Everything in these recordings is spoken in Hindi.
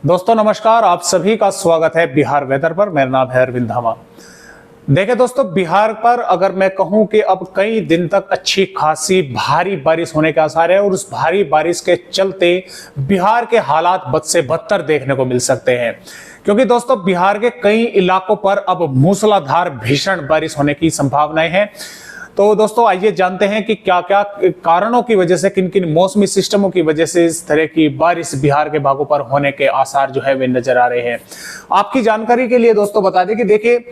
दोस्तों नमस्कार, आप सभी का स्वागत है बिहार वेदर पर। मेरा नाम है अरविंद धामा। देखिए दोस्तों, बिहार पर अगर मैं कहूं कि अब कई दिन तक अच्छी खासी भारी बारिश होने के आसार है और उस भारी बारिश के चलते बिहार के हालात बद से बदतर देखने को मिल सकते हैं, क्योंकि दोस्तों बिहार के कई इलाकों पर अब मूसलाधार भीषण बारिश होने की संभावनाएं हैं। तो दोस्तों आइए जानते हैं कि क्या क्या कारणों की वजह से, किन किन मौसमी सिस्टमों की वजह से इस तरह की बारिश बिहार के भागों पर होने के आसार जो है वे नजर आ रहे हैं। आपकी जानकारी के लिए दोस्तों बता दें कि देखिए,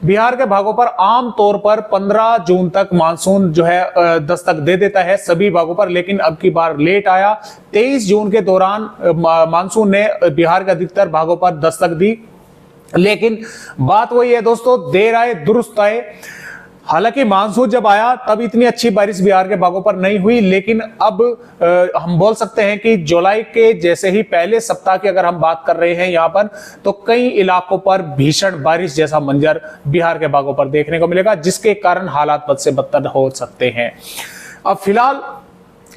बिहार के भागों पर आम तौर पर 15 जून तक मानसून जो है दस्तक दे देता है सभी भागों पर, लेकिन अब की बार लेट आया। 23 जून के दौरान मानसून ने बिहार के अधिकतर भागों पर दस्तक दी, लेकिन बात वही है दोस्तों, देर आए दुरुस्त आए। हालांकि मानसून जब आया तब इतनी अच्छी बारिश बिहार के भागों पर नहीं हुई, लेकिन अब हम बोल सकते हैं कि जुलाई के जैसे ही पहले सप्ताह की अगर हम बात कर रहे हैं यहाँ पर, तो कई इलाकों पर भीषण बारिश जैसा मंजर बिहार के भागों पर देखने को मिलेगा, जिसके कारण हालात बद से बदतर हो सकते हैं। अब फिलहाल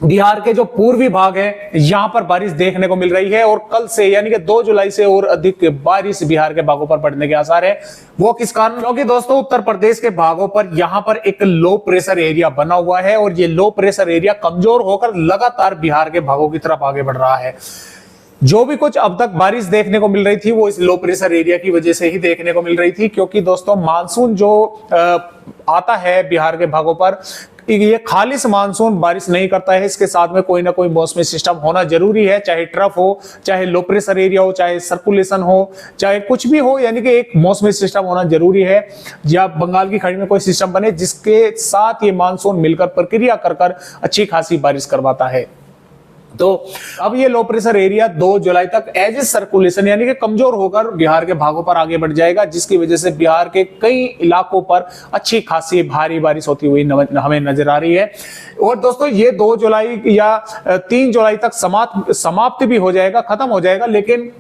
बिहार के जो पूर्वी भाग है यहां पर बारिश देखने को मिल रही है और कल से यानी कि 2 जुलाई से और अधिक बारिश बिहार के भागों पर बढ़ने के आसार है। वो किस कारण? क्योंकि दोस्तों उत्तर प्रदेश के भागों पर यहां पर एक लो प्रेशर एरिया बना हुआ है और ये लो प्रेशर एरिया कमजोर होकर लगातार बिहार के भागों की तरफ आगे बढ़ रहा है। जो भी कुछ अब तक बारिश देखने को मिल रही थी वो इस लो प्रेशर एरिया की वजह से ही देखने को मिल रही थी, क्योंकि दोस्तों मानसून जो आता है बिहार के भागों पर, ये खालिश मानसून बारिश नहीं करता है। इसके साथ में कोई ना कोई मौसमी सिस्टम होना जरूरी है, चाहे ट्रफ हो, चाहे लो प्रेशर एरिया हो, चाहे सर्कुलेशन हो, चाहे कुछ भी हो, यानी कि एक मौसमी सिस्टम होना जरूरी है, या बंगाल की खाड़ी में कोई सिस्टम बने जिसके साथ ये मानसून मिलकर प्रक्रिया कर अच्छी खासी बारिश करवाता है। तो अब ये लो प्रेशर एरिया 2 जुलाई तक एज ए सर्कुलेशन यानी कि कमजोर होकर बिहार के भागों पर आगे बढ़ जाएगा, जिसकी वजह से बिहार के कई इलाकों पर अच्छी खासी भारी बारिश होती हुई हमें नजर आ रही है। और दोस्तों ये 2 जुलाई या 3 जुलाई तक समाप्त भी हो जाएगा, खत्म हो जाएगा, लेकिन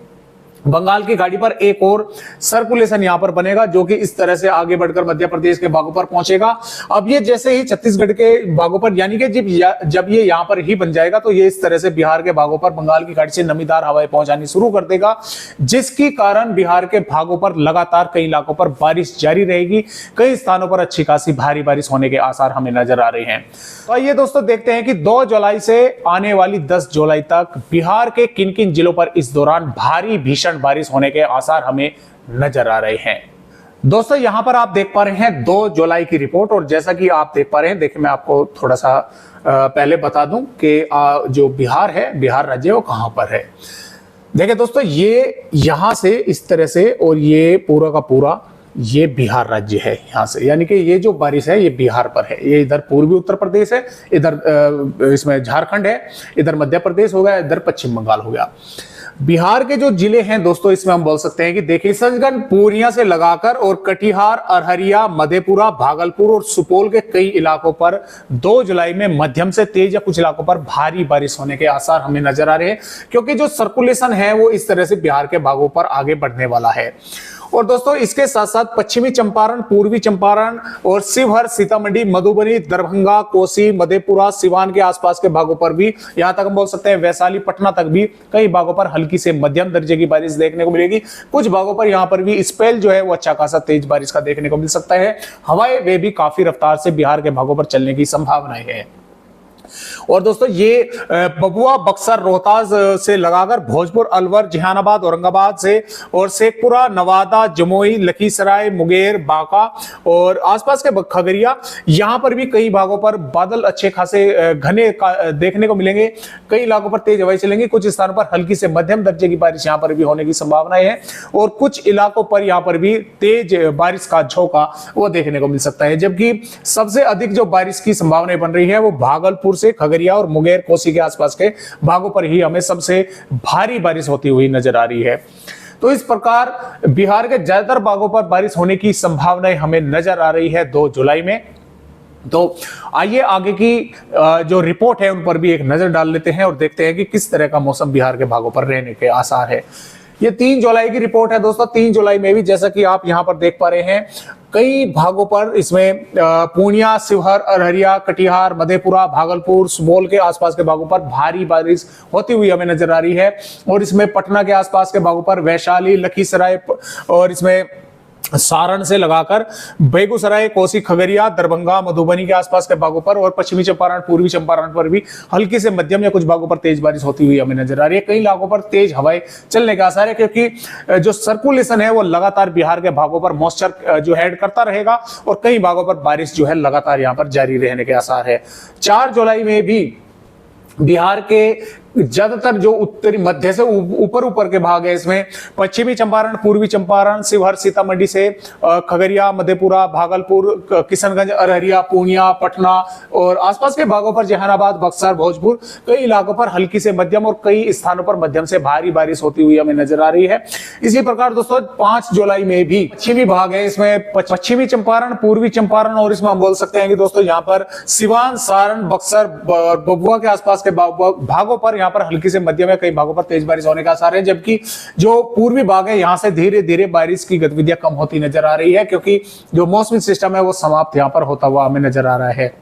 बंगाल की खाड़ी पर एक और सर्कुलेशन यहां पर बनेगा जो कि इस तरह से आगे बढ़कर मध्य प्रदेश के भागों पर पहुंचेगा। अब ये जैसे ही छत्तीसगढ़ के भागों पर, यानी कि जब ये यहां पर ही बन जाएगा, तो ये इस तरह से बिहार के भागों पर बंगाल की खाड़ी से नमीदार हवाएं पहुंचानी शुरू कर देगा, जिसके कारण बिहार के भागों पर लगातार कई इलाकों पर बारिश जारी रहेगी। कई स्थानों पर अच्छी खासी भारी बारिश होने के आसार हमें नजर आ रहे हैं। तो आइए दोस्तों देखते हैं कि 2 जुलाई से आने वाली 10 जुलाई तक बिहार के किन किन जिलों पर इस दौरान भारी भीषण बारिश होने के आसार हमें नजर आ रहे हैं। दोस्तों यहां पर आप देख पा रहे हैं 2 जुलाई की रिपोर्ट, और जैसा कि आप देख पा रहे हैं, देखिए मैं आपको थोड़ा सा पहले बता दूं कि जो बिहार है, बिहार राज्य वो कहां पर है। देखिए दोस्तों, ये यहां से इस तरह से, और ये पूरा का पूरा ये बिहार राज्य है यहां से, यानी कि ये जो बारिश है ये बिहार पर है। ये इधर पूर्वी उत्तर प्रदेश है, इधर इसमें झारखंड है, इधर मध्य प्रदेश हो गया, इधर पश्चिम बंगाल हो गया। बिहार के जो जिले हैं दोस्तों, इसमें हम बोल सकते हैं कि देखिए, किशनगंज पूर्णिया से लगाकर और कटिहार, अररिया, मधेपुरा, भागलपुर और सुपौल के कई इलाकों पर 2 जुलाई में मध्यम से तेज या कुछ इलाकों पर भारी बारिश होने के आसार हमें नजर आ रहे हैं, क्योंकि जो सर्कुलेशन है वो इस तरह से बिहार के भागों पर आगे बढ़ने वाला है। और दोस्तों इसके साथ साथ पश्चिमी चंपारण, पूर्वी चंपारण और शिवहर, सीतामढ़ी, मधुबनी, दरभंगा, कोसी, मधेपुरा, सिवान के आसपास के भागों पर भी, यहां तक हम बोल सकते हैं वैशाली, पटना तक भी कई भागों पर हल्की से मध्यम दर्जे की बारिश देखने को मिलेगी। कुछ भागों पर यहां पर भी स्पेल जो है वो अच्छा खासा तेज बारिश का देखने को मिल सकता है। हवाएं वे भी काफी रफ्तार से बिहार के भागों पर चलने की संभावनाएं है। और दोस्तों ये बबुआ, बक्सर, रोहतास से लगाकर भोजपुर, अलवर, जहानाबाद, औरंगाबाद से, और शेखपुरा, नवादा, जमुई, लखीसराय, मुंगेर, बांका और आसपास के खगड़िया, यहां पर भी कई भागों पर बादल अच्छे खासे घने देखने को मिलेंगे। कई इलाकों पर तेज हवाएं चलेंगी, कुछ स्थानों पर हल्की से मध्यम दर्जे की बारिश यहां पर भी होने की संभावनाएं है, और कुछ इलाकों पर यहां पर भी तेज बारिश का झोंका वो देखने को मिल सकता है। जबकि सबसे अधिक जो बारिश की संभावनाएं बन रही है वो भागलपुर से खगड़िया और मुंगेर, कोसी के आसपास के भागों पर ही हमें सबसे भारी बारिश होती हुई नजर आ रही है। तो इस प्रकार बिहार के ज्यादातर भागों पर बारिश होने की संभावनाएं हमें नजर आ रही है 2 जुलाई में। तो आइए आगे की जो रिपोर्ट है उन पर भी एक नजर डाल लेते हैं और देखते हैं कि किस तरह का मौसम बिहार के भागों पर रहने के आसार है। ये 3 जुलाई की रिपोर्ट है दोस्तों। 3 जुलाई में भी जैसा कि आप यहां पर देख पा रहे हैं, कई भागों पर इसमें पूर्णिया, शिवहर, अररिया, कटिहार, मधेपुरा, भागलपुर, सुपौल के आसपास के भागों पर भारी बारिश होती हुई हमें नजर आ रही है। और इसमें पटना के आसपास के भागों पर वैशाली, लखीसराय और इसमें सारण से लगाकर बेगूसराय, कोसी, खगड़िया, दरभंगा, मधुबनी के आसपास के भागों पर और पश्चिमी चंपारण, पूर्वी चंपारण पर भी हल्की से मध्यम या कुछ भागों पर तेज बारिश होती हुई हमें नजर आ रही है। कई इलाकों पर तेज हवाएं चलने के आसार है, क्योंकि जो सर्कुलेशन है वो लगातार बिहार के भागों पर मॉइस्चर जो ऐड करता रहेगा और कई भागों पर बारिश जो है लगातार यहां पर जारी रहने के आसार है। 4 जुलाई में भी बिहार के ज्यादातर जो उत्तरी मध्य से ऊपर के भाग है, इसमें पश्चिमी चंपारण, पूर्वी चंपारण, शिवहर, सीतामढ़ी से खगड़िया, मधेपुरा, भागलपुर, किशनगंज, अररिया, पूर्णिया, पटना और आसपास के भागों पर जहानाबाद, बक्सर, भोजपुर, कई इलाकों पर हल्की से मध्यम और कई स्थानों पर मध्यम से भारी बारिश होती हुई हमें नजर आ रही है। इसी प्रकार दोस्तों 5 जुलाई में भी पश्चिमी भाग है, इसमें पश्चिमी चंपारण, पूर्वी चंपारण और इसमें हम बोल सकते हैं कि दोस्तों यहाँ पर सिवान, सारण, बक्सर, बबुआ के आसपास के भागों पर यहाँ पर हल्की से मध्यम है, कई भागों पर तेज बारिश होने का आसार है। जबकि जो पूर्वी भाग है, यहां से धीरे धीरे बारिश की गतिविधियां कम होती नजर आ रही है, क्योंकि जो मौसमी सिस्टम है वो समाप्त यहां पर होता हुआ हमें नजर आ रहा है।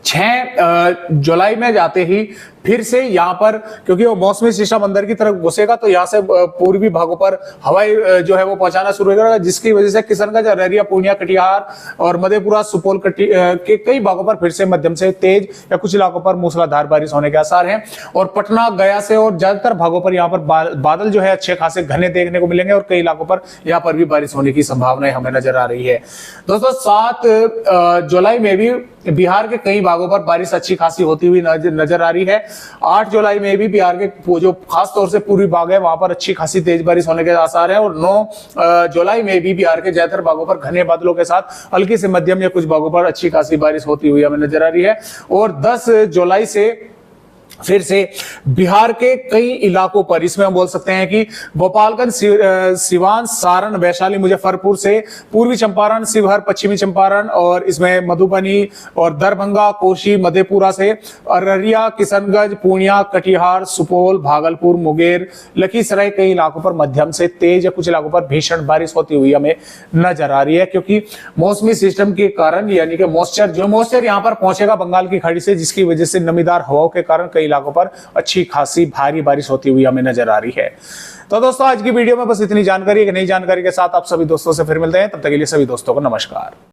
6 जुलाई में जाते ही फिर से यहाँ पर, क्योंकि वो मौसमी सिस्टम अंदर की तरफ घुसेगा, तो यहाँ से पूर्वी भागों पर हवाई जो है वो पहुंचाना शुरू हो जाएगा, जिसकी वजह से किशनगंज, अररिया, पूर्णिया, कटिहार और मधेपुरा, सुपौल के कई भागों पर फिर से मध्यम से तेज या कुछ इलाकों पर मूसलाधार बारिश होने के आसार हैं। और पटना, गया से और ज्यादातर भागों पर यहाँ पर बादल जो है अच्छे खासे घने देखने को मिलेंगे और कई इलाकों पर यहाँ पर भी बारिश होने की संभावनाएं हमें नजर आ रही है। दोस्तों 7 जुलाई में भी बिहार के कई भागों पर बारिश अच्छी खासी होती हुई नजर आ रही है। 8 जुलाई में भी बिहार के जो खास तौर से पूर्वी भाग है वहां पर अच्छी खासी तेज बारिश होने के आसार है। और 9 जुलाई में भी बिहार के ज्यादातर भागों पर घने बादलों के साथ हल्की से मध्यम या कुछ भागों पर अच्छी खासी बारिश होती हुई हमें नजर आ रही है। और 10 जुलाई से फिर से बिहार के कई इलाकों पर, इसमें हम बोल सकते हैं कि गोपालगंज, सिवान, सारण, वैशाली, मुजफ्फरपुर से पूर्वी चंपारण, शिवहर, पश्चिमी चंपारण और इसमें मधुबनी और दरभंगा, कोसी, मधेपुरा से अररिया, किशनगंज, पूर्णिया, कटिहार, सुपौल, भागलपुर, मुंगेर, लखीसराय, कई इलाकों पर मध्यम से तेज या कुछ इलाकों पर भीषण बारिश होती हुई हमें नजर आ रही है, क्योंकि मौसमी सिस्टम के कारण, यानी कि मॉइस्चर यहां पर पहुंचेगा बंगाल की खाड़ी से, जिसकी वजह से नमीदार हवाओं के कारण कई इलाकों पर अच्छी खासी भारी बारिश होती हुई हमें नजर आ रही है। तो दोस्तों आज की वीडियो में बस इतनी जानकारी, एक नई जानकारी के साथ आप सभी दोस्तों से फिर मिलते हैं। तब तक के लिए सभी दोस्तों को नमस्कार।